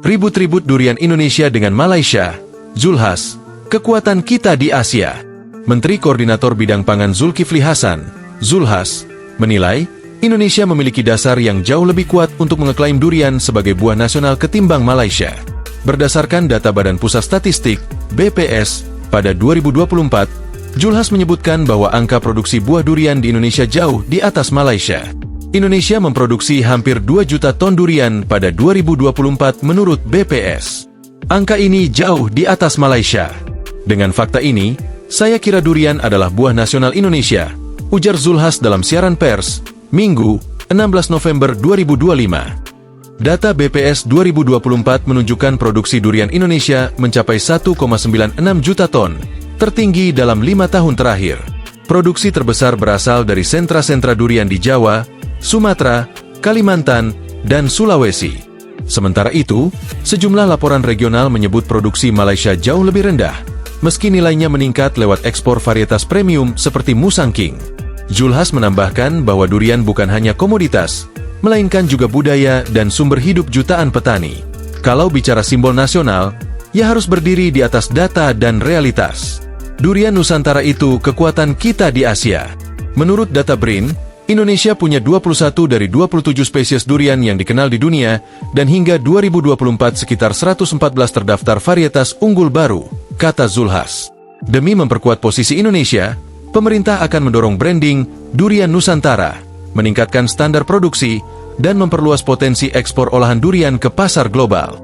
Ribut-ribut durian Indonesia dengan Malaysia. Zulhas, kekuatan kita di Asia. Menteri Koordinator Bidang Pangan Zulkifli Hasan, Zulhas, menilai Indonesia memiliki dasar yang jauh lebih kuat untuk mengeklaim durian sebagai buah nasional ketimbang Malaysia. Berdasarkan data Badan Pusat Statistik, BPS, pada 2024, Zulhas menyebutkan bahwa angka produksi buah durian di Indonesia jauh di atas Malaysia. Indonesia memproduksi hampir 2 juta ton durian pada 2024 menurut BPS. Angka ini jauh di atas Malaysia. Dengan fakta ini, saya kira durian adalah buah nasional Indonesia, ujar Zulhas dalam siaran pers, Minggu, 16 November 2025. Data BPS 2024 menunjukkan produksi durian Indonesia mencapai 1,96 juta ton, tertinggi dalam 5 tahun terakhir. Produksi terbesar berasal dari sentra-sentra durian di Jawa, Sumatera, Kalimantan, dan Sulawesi. Sementara itu, sejumlah laporan regional menyebut produksi Malaysia jauh lebih rendah, meski nilainya meningkat lewat ekspor varietas premium seperti Musang King. Zulhas menambahkan bahwa durian bukan hanya komoditas, melainkan juga budaya dan sumber hidup jutaan petani. Kalau bicara simbol nasional, ia harus berdiri di atas data dan realitas. Durian Nusantara itu kekuatan kita di Asia. Menurut data BRIN, Indonesia punya 21 dari 27 spesies durian yang dikenal di dunia, dan hingga 2024 sekitar 114 terdaftar varietas unggul baru, kata Zulhas. Demi memperkuat posisi Indonesia, pemerintah akan mendorong branding durian Nusantara, meningkatkan standar produksi, dan memperluas potensi ekspor olahan durian ke pasar global.